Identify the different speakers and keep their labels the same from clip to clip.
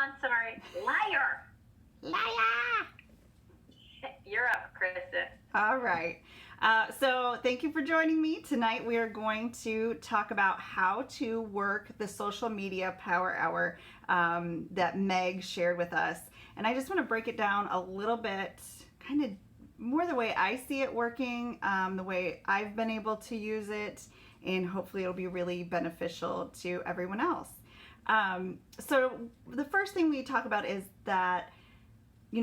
Speaker 1: on, sorry. Liar.
Speaker 2: Liar!
Speaker 1: You're up, Kristen.
Speaker 2: All right. So thank you for joining me. Tonight we are going to talk about how to work the social media power hour that Meg shared with us. And I just want to break it down a little bit, kind of more the way I see it working, the way I've been able to use it, and hopefully it'll be really beneficial to everyone else. So the first thing we talk about is that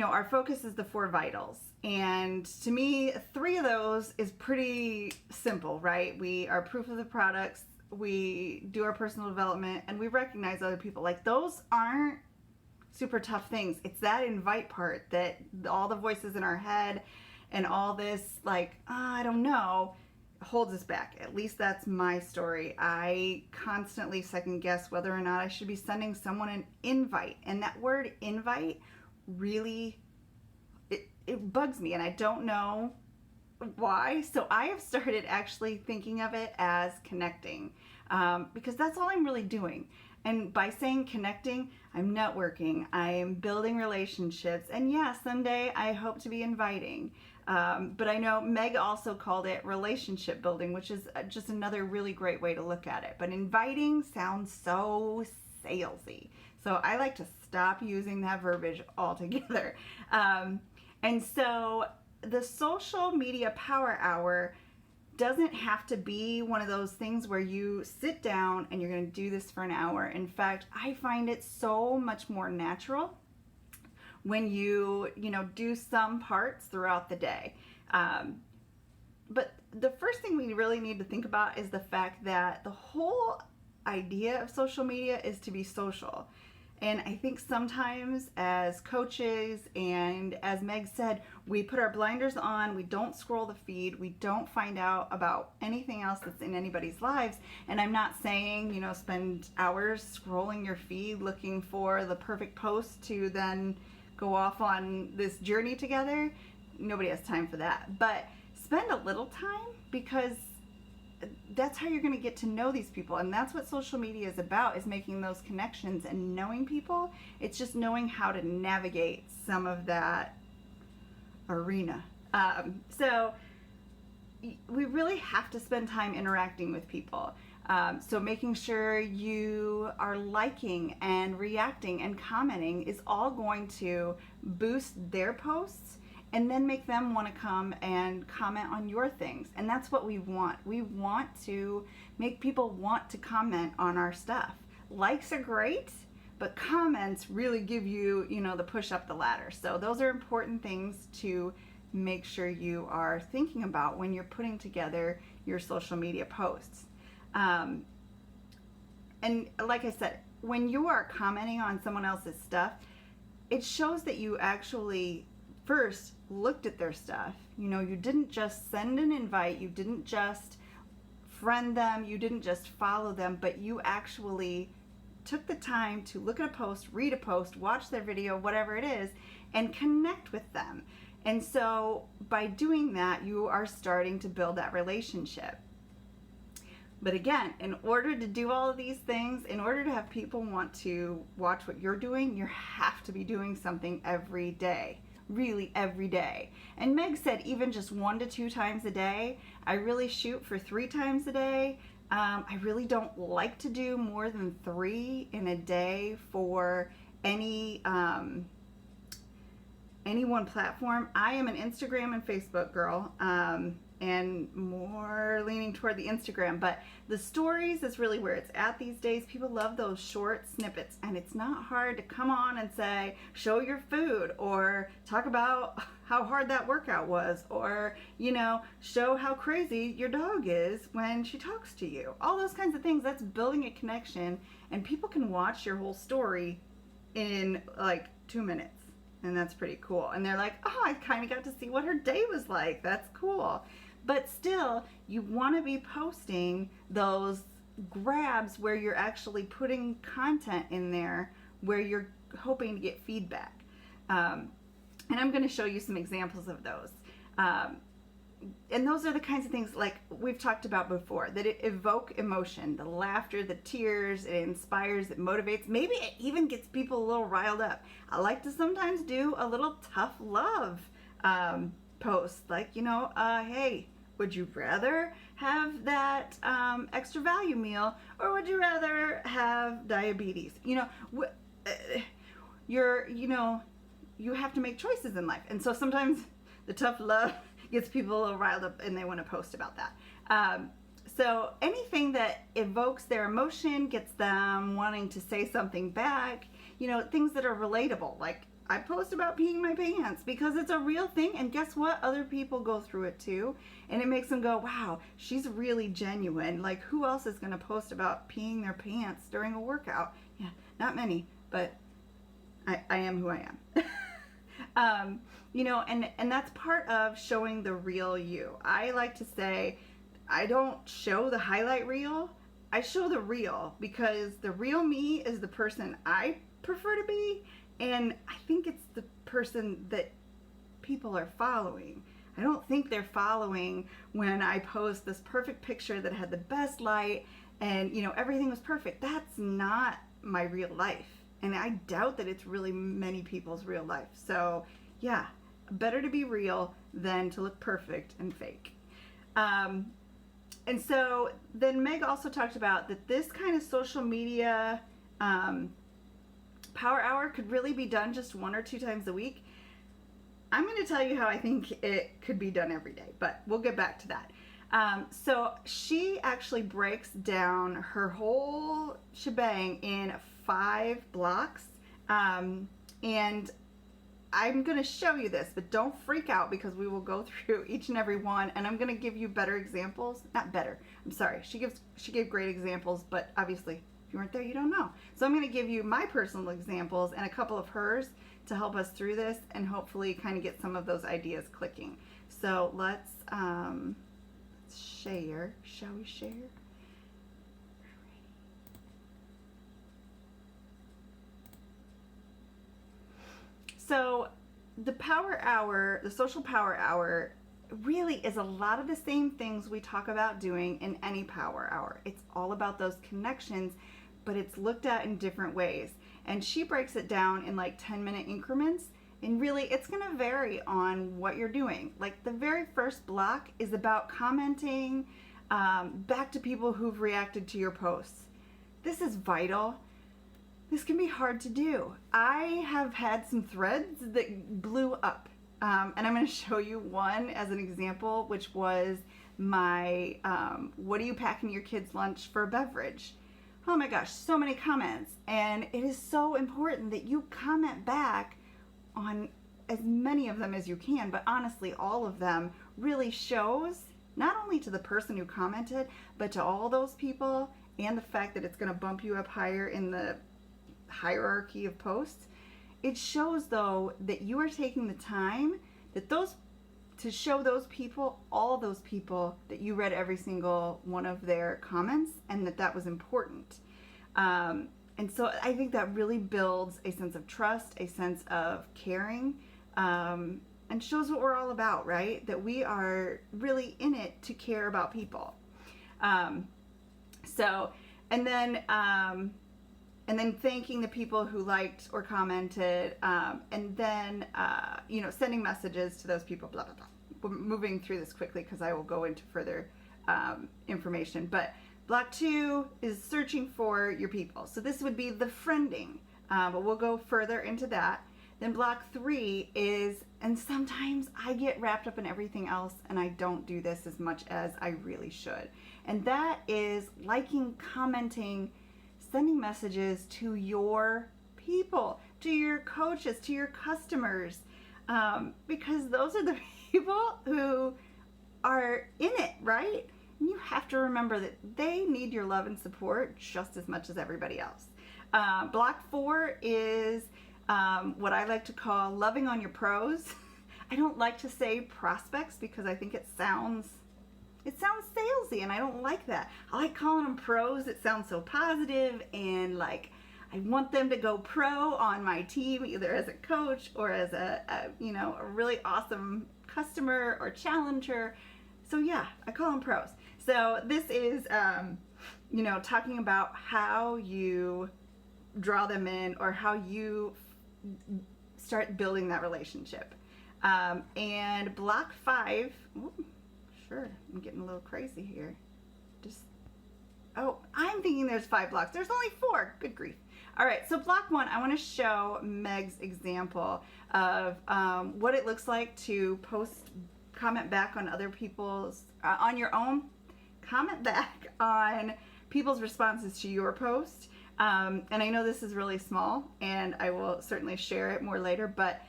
Speaker 2: our focus is the 4 vitals. And to me, 3 of those is pretty simple, right? We are proof of the products, we do our personal development, and we recognize other people. Like, those aren't super tough things. It's that invite part that all the voices in our head and all this, like, I don't know, holds us back. At least that's my story. I constantly second guess whether or not I should be sending someone an invite. And that word invite really, it bugs me, and I don't know why. So I have started actually thinking of it as connecting, because that's all I'm really doing. And by saying connecting, I'm networking, I'm building relationships, and yeah, someday I hope to be inviting. But I know Meg also called it relationship building, which is just another really great way to look at it. But inviting sounds so salesy. So I like to stop using that verbiage altogether. And so the social media power hour doesn't have to be one of those things where you sit down and you're going to do this for an hour. In fact, I find it so much more natural when you do some parts throughout the day. But the first thing we really need to think about is the fact that the whole idea of social media is to be social. And I think sometimes as coaches, and as Meg said, we put our blinders on, we don't scroll the feed, we don't find out about anything else that's in anybody's lives. And I'm not saying, spend hours scrolling your feed looking for the perfect post to then go off on this journey together. Nobody has time for that. But spend a little time, because that's how you're going to get to know these people. And that's what social media is about, is making those connections and knowing people. It's just knowing how to navigate some of that arena. So we really have to spend time interacting with people. So making sure you are liking and reacting and commenting is all going to boost their posts, and then make them want to come and comment on your things. And that's what we want. We want to make people want to comment on our stuff. Likes are great, but comments really give you, the push up the ladder. So those are important things to make sure you are thinking about when you're putting together your social media posts. And like I said, when you are commenting on someone else's stuff, it shows that you actually first looked at their stuff. You didn't just send an invite, you didn't just friend them, you didn't just follow them, but you actually took the time to look at a post, read a post, watch their video, whatever it is, and connect with them. And so by doing that, you are starting to build that relationship. But again, in order to do all of these things, in order to have people want to watch what you're doing, you have to be doing something every day. Really every day. And Meg said even just 1 to 2 times a day. I really shoot for 3 times a day. I really don't like to do more than 3 in a day for any one platform. I am an Instagram and Facebook girl, and more leaning toward the Instagram, but the stories is really where it's at these days. People love those short snippets, and it's not hard to come on and say, show your food, or talk about how hard that workout was, or, show how crazy your dog is when she talks to you. All those kinds of things, that's building a connection, and people can watch your whole story in like 2 minutes. And that's pretty cool. And they're like, oh, I kind of got to see what her day was like. That's cool. But still, you want to be posting those grabs where you're actually putting content in there where you're hoping to get feedback. And I'm going to show you some examples of those. and those are the kinds of things like we've talked about before, that it evoke emotion, the laughter, the tears, it inspires, it motivates, maybe it even gets people a little riled up. I like to sometimes do a little tough love post, like, hey, would you rather have that extra value meal, or would you rather have diabetes? You have to make choices in life, and so sometimes the tough love gets people a little riled up and they want to post about that. So anything that evokes their emotion, gets them wanting to say something back, things that are relatable. Like I post about peeing my pants because it's a real thing, and guess what? Other people go through it too, and it makes them go, wow, she's really genuine. Like, who else is going to post about peeing their pants during a workout? Yeah, not many, but I am who I am. And that's part of showing the real you. I like to say, I don't show the highlight reel, I show the real, because the real me is the person I prefer to be, and I think it's the person that people are following. I don't think they're following when I post this perfect picture that had the best light and everything was perfect. That's not my real life, and I doubt that it's really many people's real life. So yeah, better to be real than to look perfect and fake. And so then Meg also talked about that this kind of social media power hour could really be done just 1 or 2 times a week. I'm going to tell you how I think it could be done every day, but we'll get back to that. So she actually breaks down her whole shebang in 5 blocks. And I'm going to show you this, but don't freak out because we will go through each and every one, and I'm going to give you better examples. Not better. I'm sorry. She gave great examples, but obviously if you weren't there, you don't know. So I'm going to give you my personal examples and a couple of hers to help us through this and hopefully kind of get some of those ideas clicking. So let's share. Shall we share? So the power hour, the social power hour, really is a lot of the same things we talk about doing in any power hour. It's all about those connections, but it's looked at in different ways. And she breaks it down in like 10-minute increments. And really, it's going to vary on what you're doing. Like the very first block is about commenting back to people who've reacted to your posts. This is vital. This can be hard to do. I have had some threads that blew up. And I'm going to show you one as an example, which was my, what are you packing your kids' lunch for a beverage? Oh my gosh, so many comments. And it is so important that you comment back on as many of them as you can, but honestly, all of them really shows, not only to the person who commented, but to all those people, and the fact that it's going to bump you up higher in the hierarchy of posts. It shows though that you are taking the time to show those people, all those people, that you read every single one of their comments and that was important. And so I think that really builds a sense of trust, a sense of caring, and shows what we're all about, right? That we are really in it to care about people. And then thanking the people who liked or commented, and then, sending messages to those people, blah, blah, blah. We're moving through this quickly because I will go into further information. But block 2 is searching for your people. So this would be the friending, but we'll go further into that. Then block 3 is, and sometimes I get wrapped up in everything else and I don't do this as much as I really should. And that is liking, commenting, sending messages to your people, to your coaches, to your customers, because those are the people who are in it, right? And you have to remember that they need your love and support just as much as everybody else. Block 4 is what I like to call loving on your pros. I don't like to say prospects because I think it sounds salesy, and I don't like that. I like calling them pros. It sounds so positive, and like I want them to go pro on my team, either as a coach or as a really awesome customer or challenger. So yeah, I call them pros. So this is, talking about how you draw them in or how you start building that relationship. And block 5, sure, I'm getting a little crazy here. I'm thinking there's 5 blocks. There's only 4. Good grief. All right, so block 1, I want to show Meg's example of what it looks like to comment back on other people's, on your own, comment back on people's responses to your post. And I know this is really small, and I will certainly share it more later, but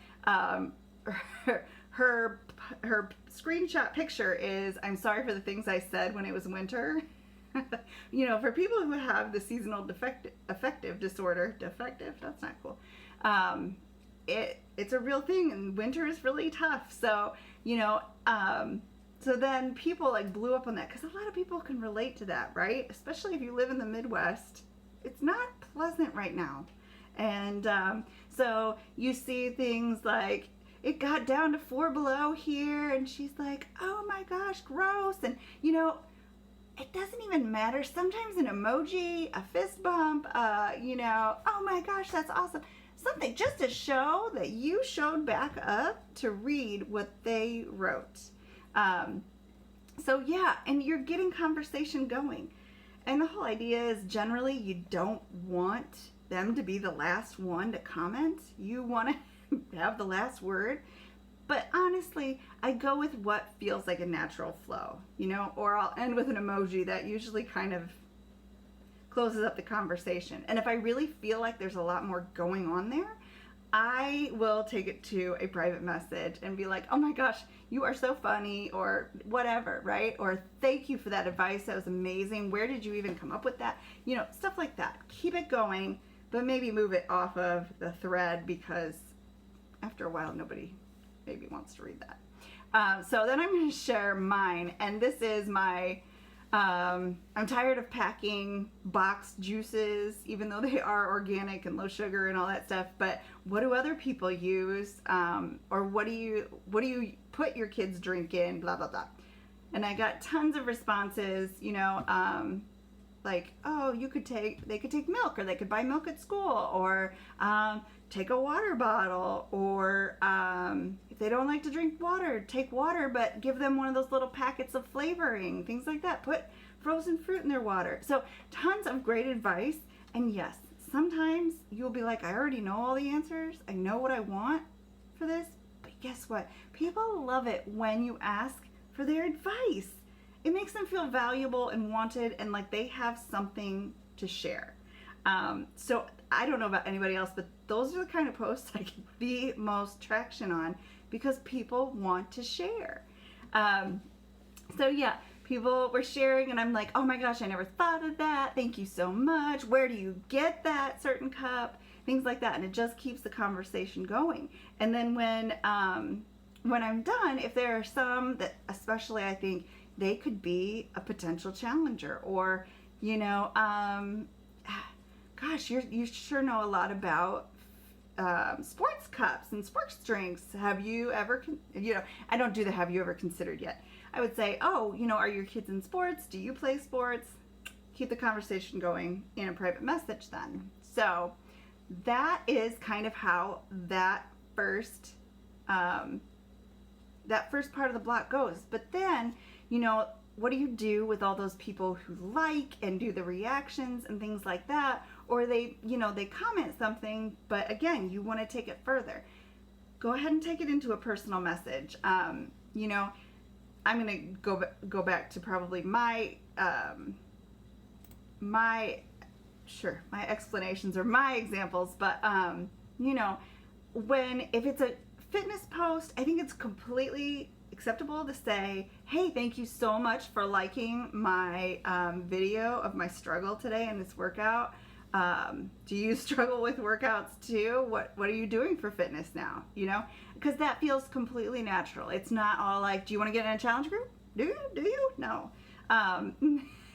Speaker 2: her screenshot picture is, I'm sorry for the things I said when it was winter. For people who have the seasonal affective disorder, that's not cool. It's a real thing, and winter is really tough. So, so then people like blew up on that because a lot of people can relate to that, right? Especially if you live in the Midwest. It's not pleasant right now. And so you see things like, it got down to 4 below here, and she's like, oh my gosh, gross. And, it doesn't even matter. Sometimes an emoji, a fist bump, oh my gosh, that's awesome. Something just to show that you showed back up to read what they wrote. So yeah, and you're getting conversation going. And the whole idea is generally you don't want them to be the last one to comment. You want to have the last word. But honestly, I go with what feels like a natural flow, or I'll end with an emoji that usually kind of closes up the conversation. And if I really feel like there's a lot more going on there, I will take it to a private message and be like, oh my gosh, you are so funny, or whatever, right? Or thank you for that advice. That was amazing. Where did you even come up with that? Stuff like that. Keep it going, but maybe move it off of the thread because after a while, nobody maybe wants to read that. So then I'm going to share mine, and this is my I'm tired of packing boxed juices, even though they are organic and low sugar and all that stuff. But what do other people use, or what do you put your kids' drink in? Blah blah blah. And I got tons of responses. Like, oh, they could take milk, or they could buy milk at school, or take a water bottle, or if they don't like to drink water, take water, but give them one of those little packets of flavoring, things like that. Put frozen fruit in their water. So tons of great advice. And yes, sometimes you'll be like, I already know all the answers. I know what I want for this. But guess what? People love it when you ask for their advice. It makes them feel valuable and wanted, and like they have something to share. So I don't know about anybody else, but those are the kind of posts I get the most traction on because people want to share. So yeah, people were sharing, and I'm like, oh my gosh, I never thought of that. Thank you so much. Where do you get that certain cup? Things like that, and it just keeps the conversation going. And then when I'm done, if there are some that, especially I think, they could be a potential challenger, or gosh, you sure know a lot about sports cups and sports drinks. Have you ever, I don't do the have you ever considered yet. I would say, oh, are your kids in sports? Do you play sports? Keep the conversation going in a private message then. So that is kind of how that first part of the block goes. But then, what do you do with all those people who like and do the reactions and things like that? Or they comment something, but again, you want to take it further. Go ahead and take it into a personal message. I'm going to go back to probably my explanations or my examples, but if it's a fitness post, I think it's completely acceptable to say, hey, thank you so much for liking my video of my struggle today in this workout. Do you struggle with workouts too? What are you doing for fitness now? Because that feels completely natural. It's not all like, do you want to get in a challenge group? Do you? No.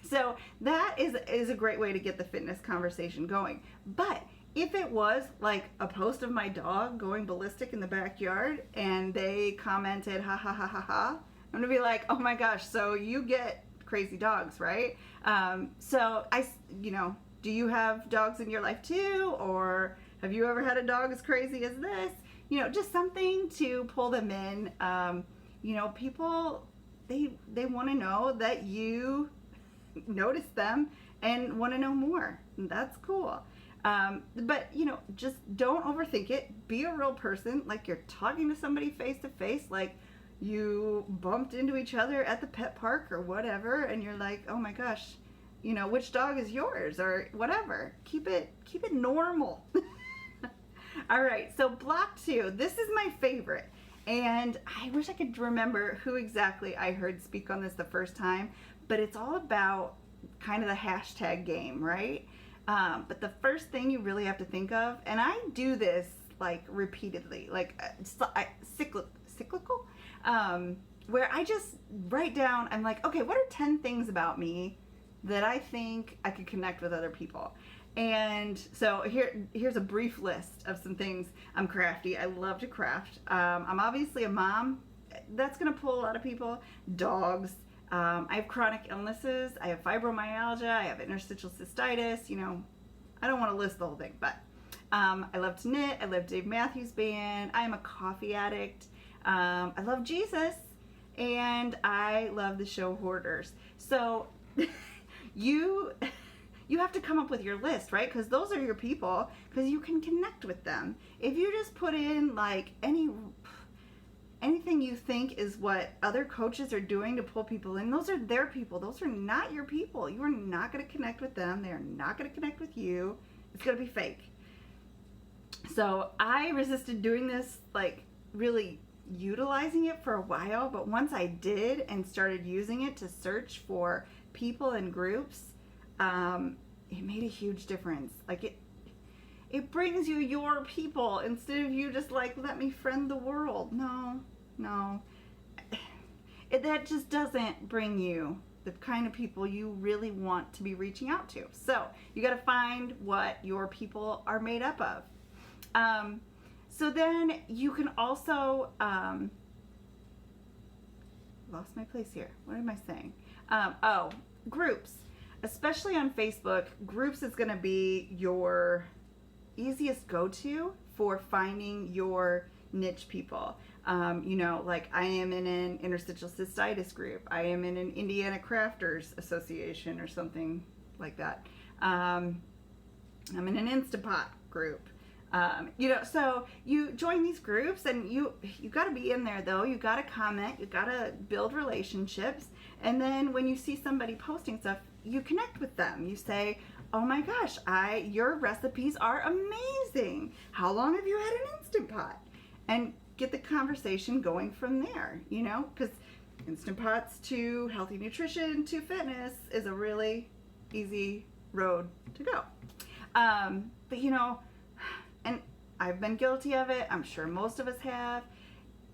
Speaker 2: So that is a great way to get the fitness conversation going. But if it was like a post of my dog going ballistic in the backyard and they commented, ha ha ha ha ha, I'm gonna be like, oh my gosh, so you get crazy dogs, right? So do you have dogs in your life too? Or have you ever had a dog as crazy as this? Just something to pull them in. People, they want to know that you notice them and want to know more. That's cool. But just don't overthink it. Be a real person, like you're talking to somebody face to face, like you bumped into each other at the pet park or whatever, and you're like, oh my gosh, which dog is yours or whatever. Keep it normal. All right, so block 2. This is my favorite. And I wish I could remember who exactly I heard speak on this the first time, but it's all about kind of the hashtag game, right? But the first thing you really have to think of, and I do this like repeatedly, like cyclical, where I just write down, I'm like, okay, what are 10 things about me that I think I could connect with other people? And so here's a brief list of some things. I'm crafty. I love to craft. I'm obviously a mom. That's going to pull a lot of people. Dogs. I have chronic illnesses. I have fibromyalgia. I have interstitial cystitis. I don't want to list the whole thing, but I love to knit. I love Dave Matthews Band. I am a coffee addict. I love Jesus. And I love the show Hoarders. So you have to come up with your list, right? Because those are your people, because you can connect with them. If you just put in like anything you think is what other coaches are doing to pull people in, those are their people. Those are not your people. You are not going to connect with them. They're not going to connect with you. It's going to be fake. So I resisted doing this, like really utilizing it for a while, but once I did and started using it to search for people and groups, it made a huge difference. Like it brings you your people instead of you just like, let me friend the world. No. That just doesn't bring you the kind of people you really want to be reaching out to. So you got to find what your people are made up of. So then you can also, lost my place here. What am I saying? Groups. Especially on Facebook, groups is going to be your easiest go-to for finding your niche people. Like I am in an interstitial cystitis group. I am in an Indiana Crafters Association or something like that. I'm in an Instapot group. So you join these groups, and you got to be in there though. You got to comment. You got to build relationships. And then when you see somebody posting stuff, you connect with them. You say, oh my gosh, your recipes are amazing. How long have you had an Instant Pot? And get the conversation going from there, because Instant Pots to healthy nutrition to fitness is a really easy road to go. But and I've been guilty of it. I'm sure most of us have.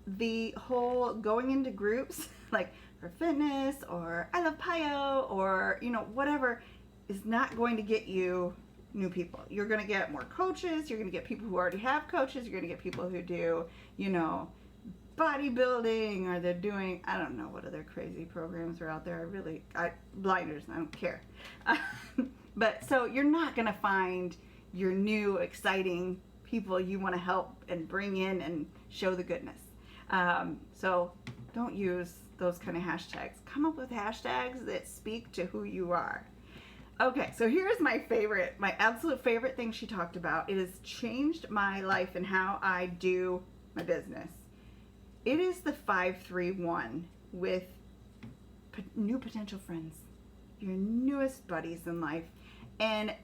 Speaker 2: The whole going into groups, like for fitness or I love PiYo or, whatever, is not going to get you new people. You're going to get more coaches. You're going to get people who already have coaches. You're going to get people who do, bodybuilding, or they're doing, I don't know what other crazy programs are out there. Blinders, I don't care. But so you're not going to find your new exciting people you want to help and bring in and show the goodness. So don't use those kind of hashtags. Come up with hashtags that speak to who you are. Okay, so here's my absolute favorite thing she talked about. It has changed my life and how I do my business. It is the 5-3-1 with new potential friends, your newest buddies in life. And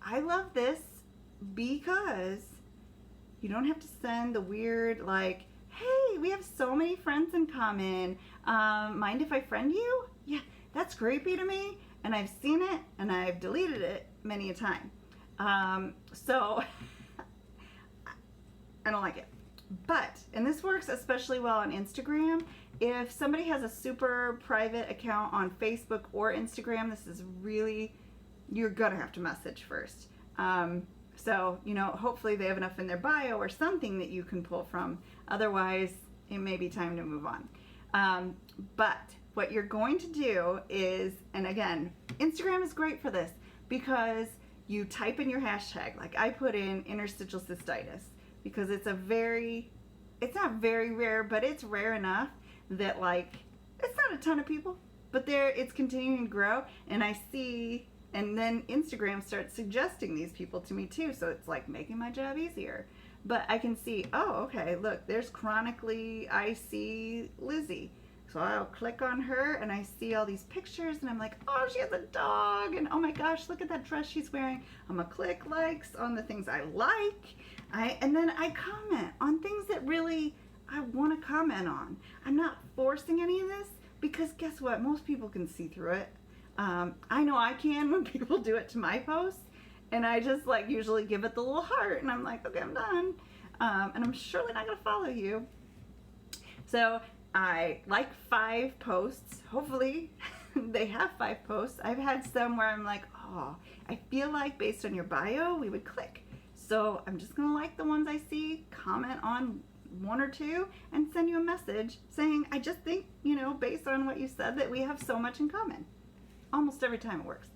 Speaker 2: I love this because you don't have to send the weird, like, hey, we have so many friends in common. Mind if I friend you? Yeah, that's creepy to me. And I've seen it and I've deleted it many a time. So I don't like it. But, and this works especially well on Instagram, if somebody has a super private account on Facebook or Instagram, this is really, you're gonna have to message first. So, hopefully they have enough in their bio or something that you can pull from. Otherwise, it may be time to move on. But what you're going to do is, and again, Instagram is great for this because you type in your hashtag. Like I put in interstitial cystitis because it's not very rare, but it's rare enough that like, it's not a ton of people, but it's continuing to grow. And I see, and then Instagram starts suggesting these people to me too. So it's like making my job easier. But I can see, oh, okay, look, there's chronically icy Lizzie. So I'll click on her and I see all these pictures and I'm like, oh, she has a dog. And oh my gosh, look at that dress she's wearing. I'm gonna click likes on the things I like. And then I comment on things that really I want to comment on. I'm not forcing any of this because guess what? Most people can see through it. I know I can when people do it to my posts. And I just like usually give it the little heart and I'm like, okay, I'm done. And I'm surely not gonna follow you. So I like 5 posts. Hopefully they have 5 posts. I've had some where I'm like, oh, I feel like based on your bio, we would click. So I'm just gonna like the ones I see, comment on 1 or 2, and send you a message saying, I just think, based on what you said, that we have so much in common. Almost every time it works.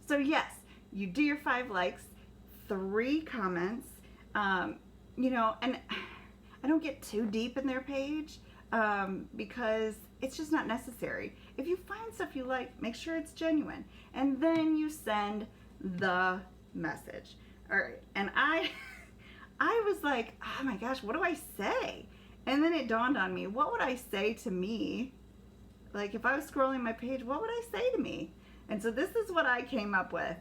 Speaker 2: So yes, you do your 5 likes, 3 comments, and I don't get too deep in their page because it's just not necessary. If you find stuff you like, make sure it's genuine. And then you send the message. All right. And I was like, oh my gosh, what do I say? And then it dawned on me, what would I say to me? Like if I was scrolling my page, what would I say to me? And so this is what I came up with.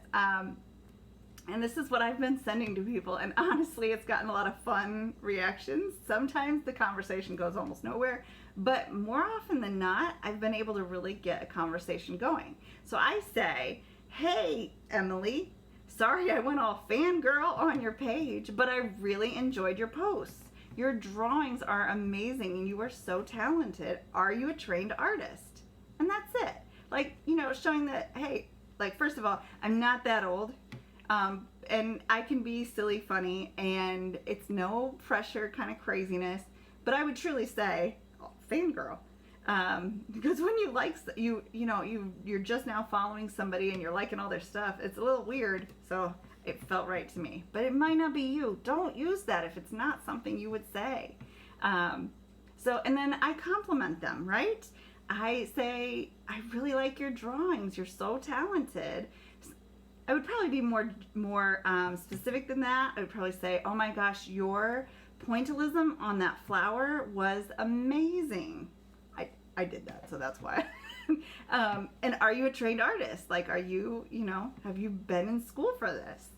Speaker 2: And this is what I've been sending to people. And honestly, it's gotten a lot of fun reactions. Sometimes the conversation goes almost nowhere, but more often than not, I've been able to really get a conversation going. So I say, hey, Emily, sorry I went all fangirl on your page, but I really enjoyed your posts. Your drawings are amazing and you are so talented. Are you a trained artist? And that's it. Like, showing that, hey, like, first of all, I'm not that old. And I can be silly funny and it's no pressure kind of craziness, but I would truly say, oh, fangirl. Because when you like, you're just now following somebody and you're liking all their stuff, it's a little weird. So it felt right to me, but it might not be you. Don't use that if it's not something you would say. And then I compliment them, right? I say, I really like your drawings. You're so talented. I would probably be more specific than that. I would probably say, oh my gosh, your pointillism on that flower was amazing. I did that, so that's why. And are you a trained artist? Like, are you, have you been in school for this?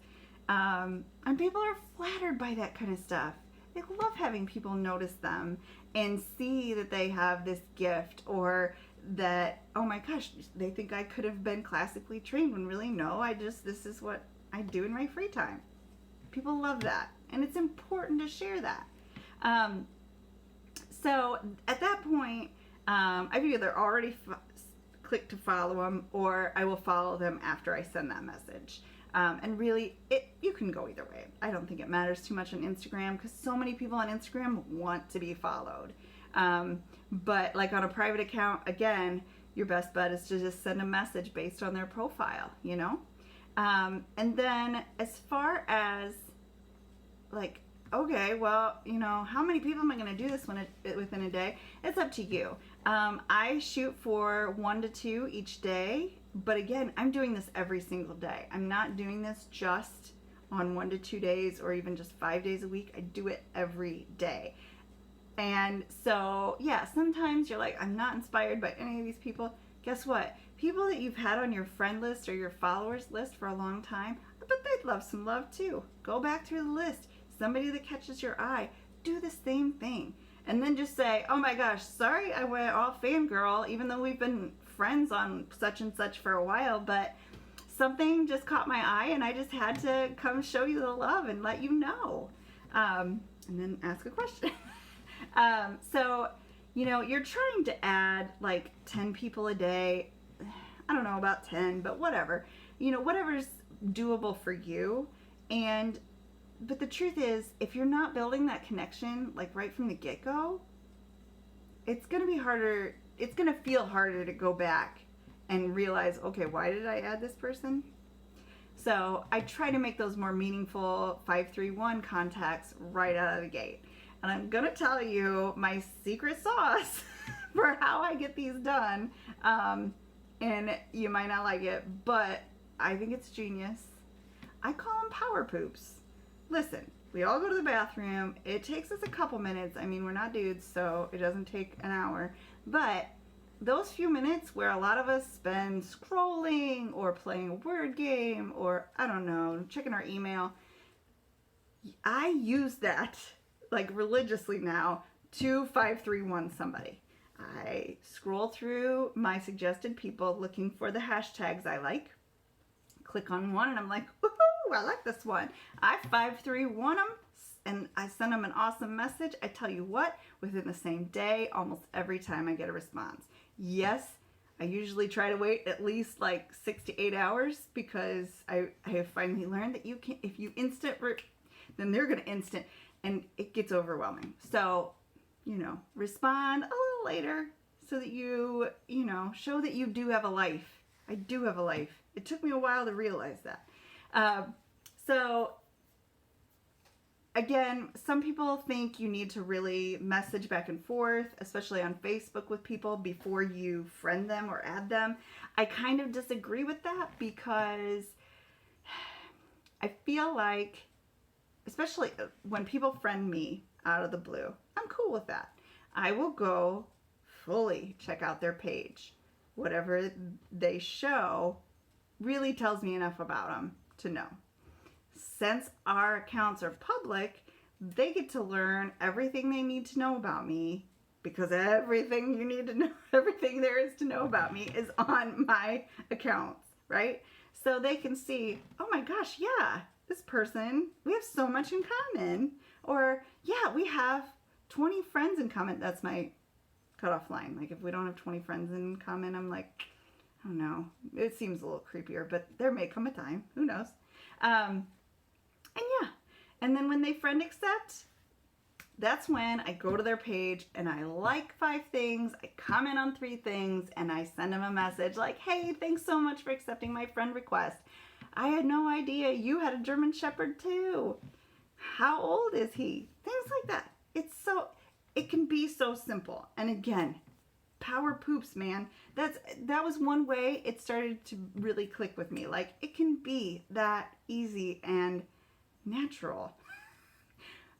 Speaker 2: And people are flattered by that kind of stuff. They love having people notice them and see that they have this gift, or that, oh my gosh, they think I could have been classically trained when really no, this is what I do in my free time. People love that, and it's important to share that. So at that point, I've either already clicked to follow them, or I will follow them after I send that message. And really, you can go either way. I don't think it matters too much on Instagram because so many people on Instagram want to be followed. But like on a private account, again, your best bet is to just send a message based on their profile, And then as far as like, okay, well, how many people am I going to do this within a day? It's up to you. I shoot for 1 to 2 each day. But again, I'm doing this every single day. I'm not doing this just on 1 to 2 days or even just 5 days a week. I do it every day. And so, yeah, sometimes you're like, I'm not inspired by any of these people. Guess what? People that you've had on your friend list or your followers list for a long time, I bet they'd love some love too. Go back through the list. Somebody that catches your eye, do the same thing. And then just say, oh my gosh, sorry I went all fangirl, even though we've been friends on such and such for a while, but something just caught my eye and I just had to come show you the love and let you know. And then ask a question. So, you're trying to add like 10 people a day. I don't know about 10, but whatever. Whatever's doable for you. But the truth is, if you're not building that connection like right from the get-go, it's going to be harder. It's going to feel harder to go back and realize, okay, why did I add this person? So I try to make those more meaningful 531 contacts right out of the gate. And I'm going to tell you my secret sauce for how I get these done. And you might not like it, but I think it's genius. I call them power poops. Listen, we all go to the bathroom. It takes us a couple minutes. I mean, we're not dudes, so it doesn't take an hour. But those few minutes where a lot of us spend scrolling or playing a word game or, I don't know, checking our email, I use that like religiously now to 531 somebody. I scroll through my suggested people looking for the hashtags I like. Click on one and I'm like, woohoo, I like this one. I 531 them and I send them an awesome message. I tell you what, within the same day, almost every time I get a response. Yes, I usually try to wait at least like 6 to 8 hours because I have finally learned that you can, if you then they're going to instant and it gets overwhelming. So, respond a little later so that you show that you do have a life. I do have a life. It took me a while to realize that. So again, some people think you need to really message back and forth, especially on Facebook with people before you friend them or add them. I kind of disagree with that because I feel like, especially when people friend me out of the blue, I'm cool with that. I will go fully check out their page. Whatever they show really tells me enough about them to know. Since our accounts are public, they get to learn everything they need to know about me because everything you need to know, everything there is to know about me is on my accounts, right? So they can see, oh my gosh, yeah, this person, we have so much in common. Or, yeah, we have 20 friends in common. That's my cutoff line. Like, if we don't have 20 friends in common, I'm like, I don't know. It seems a little creepier, but there may come a time. Who knows? And yeah. And then when they friend accept, that's when I go to their page and I like 5 things, I comment on 3 things, and I send them a message like, hey, thanks so much for accepting my friend request. I had no idea you had a German Shepherd too. How old is he? Things like that. It can be so simple. And again, power poops, man. That was one way it started to really click with me. Like, it can be that easy and natural.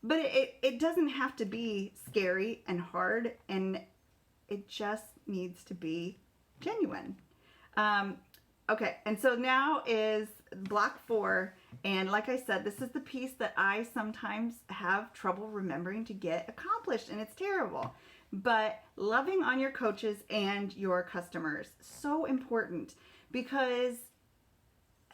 Speaker 2: But it doesn't have to be scary and hard, and it just needs to be genuine. Okay, and so now is block 4, and like I said, this is the piece that I sometimes have trouble remembering to get accomplished, and it's terrible. But loving on your coaches and your customers, so important, because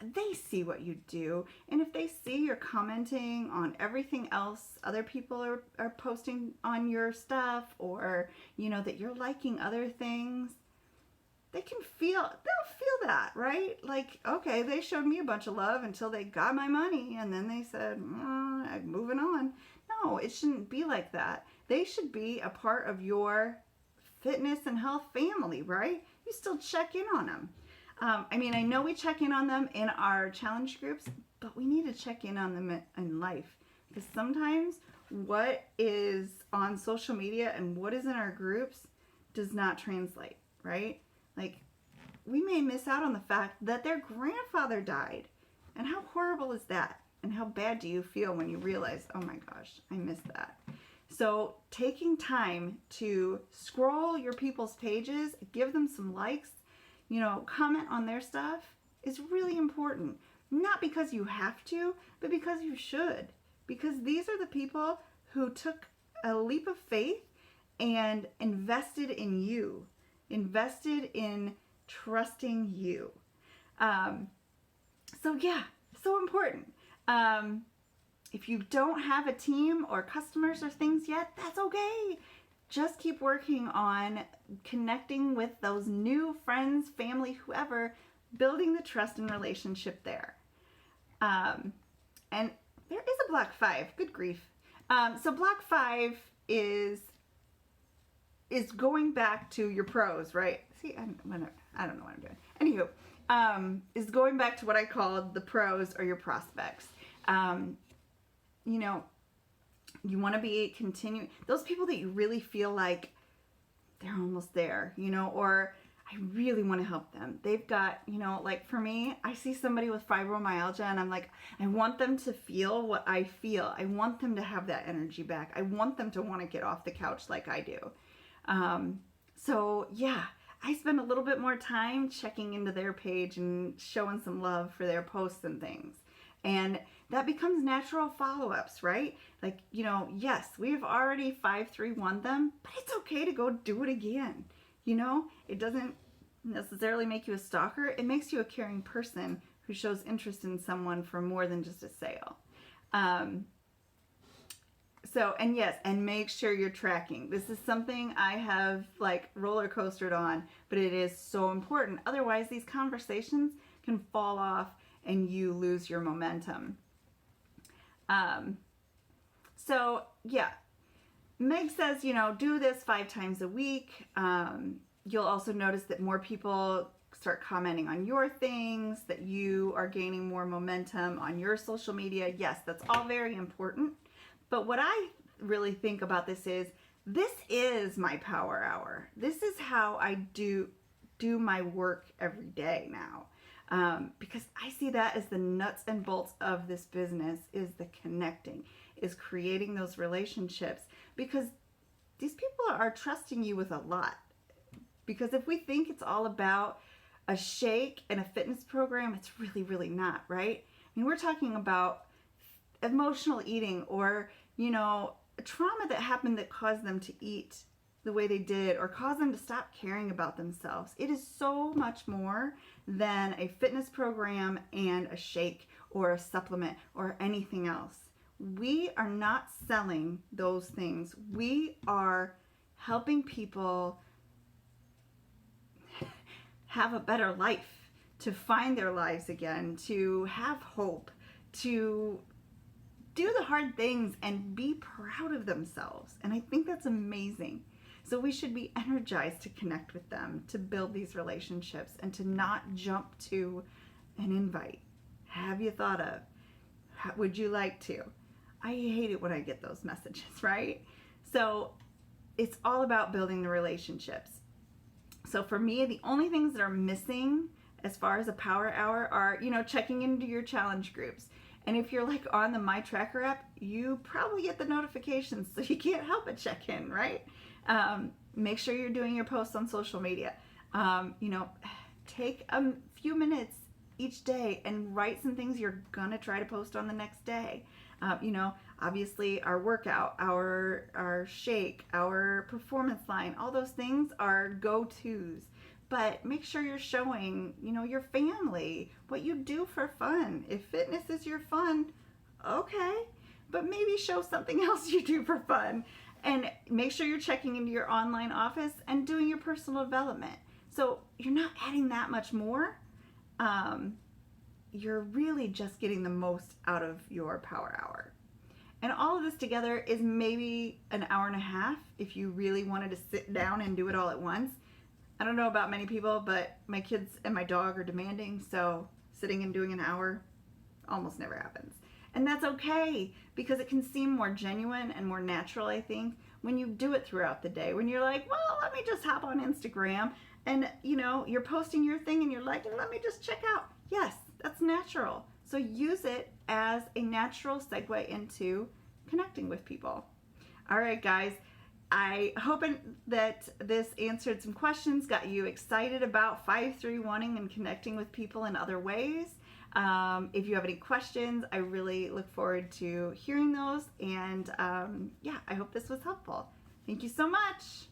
Speaker 2: they see what you do, and if they see you're commenting on everything else other people are posting on your stuff, or that you're liking other things, they'll feel that, right? Like, okay, they showed me a bunch of love until they got my money, and then they said, I'm moving on. No, it shouldn't be like that. They should be a part of your fitness and health family, right? You still check in on them. I know we check in on them in our challenge groups, but we need to check in on them in life, because sometimes what is on social media and what is in our groups does not translate, right? Like, we may miss out on the fact that their grandfather died. And how horrible is that? And how bad do you feel when you realize, oh my gosh, I missed that? So taking time to scroll your people's pages, give them some likes, comment on their stuff is really important. Not because you have to, but because you should. Because these are the people who took a leap of faith and invested in you. Invested in trusting you. So yeah, so important. If you don't have a team or customers or things yet, that's okay. Just keep working on connecting with those new friends, family, whoever, building the trust and relationship there. And there is a block 5. Good grief. So block 5 is is going back to your pros, right? See, I don't know what I'm doing. Anywho, is going back to what I called the pros or your prospects. You know, you want to be continuing those people that you really feel like they're almost there, you know, or I really want to help them. They've got, you know, like for me, I see somebody with fibromyalgia and I'm like, I want them to feel what I feel. I want them to have that energy back. I want them to want to get off the couch like I do. So yeah, I spend a little bit more time checking into their page and showing some love for their posts and things. And that becomes natural follow-ups, right? Like, you know, yes, we've already 531 them, but it's okay to go do it again. You know, it doesn't necessarily make you a stalker. It makes you a caring person who shows interest in someone for more than just a sale. So, and yes, and make sure you're tracking. This is something I have like roller coastered on, but it is so important. Otherwise, these conversations can fall off and you lose your momentum. So yeah, Meg says, you know, do this 5 times a week. You'll also notice that more people start commenting on your things, that you are gaining more momentum on your social media. Yes, that's all very important. But what I really think about this is my power hour. This is how I do my work every day now. Because I see that as the nuts and bolts of this business, is the connecting, is creating those relationships, because these people are trusting you with a lot. Because if we think it's all about a shake and a fitness program, it's really, really not, right? I mean, we're talking about emotional eating, or, you know, a trauma that happened that caused them to eat the way they did, or caused them to stop caring about themselves. It is so much more than a fitness program and a shake or a supplement or anything else. We are not selling those things. We are helping people have a better life, to find their lives again, to have hope, to do the hard things and be proud of themselves. And I think that's amazing. So we should be energized to connect with them, to build these relationships, and to not jump to an invite. Have you thought of? Would you like to? I hate it when I get those messages, right? So it's all about building the relationships. So for me, the only things that are missing as far as a power hour are, you know, checking into your challenge groups. And if you're like on the My Tracker app, you probably get the notifications, so you can't help but check in, right? Make sure you're doing your posts on social media. You know, take a few minutes each day and write some things you're gonna try to post on the next day. You know, obviously our workout, our shake, our performance line, all those things are go-tos. But make sure you're showing, you know, your family what you do for fun. If fitness is your fun, okay, but maybe show something else you do for fun. And make sure you're checking into your online office and doing your personal development. So you're not adding that much more. You're really just getting the most out of your power hour. And all of this together is maybe an hour and a half if you really wanted to sit down and do it all at once. I don't know about many people, but my kids and my dog are demanding, so sitting and doing an hour almost never happens. And that's okay, because it can seem more genuine and more natural, I think, when you do it throughout the day. When you're like, well, let me just hop on Instagram, and, you know, you're posting your thing and you're like, let me just check out. Yes, that's natural. So use it as a natural segue into connecting with people. All right, guys. I hope that this answered some questions, got you excited about 531ing and connecting with people in other ways. If you have any questions, I really look forward to hearing those. And yeah, I hope this was helpful. Thank you so much.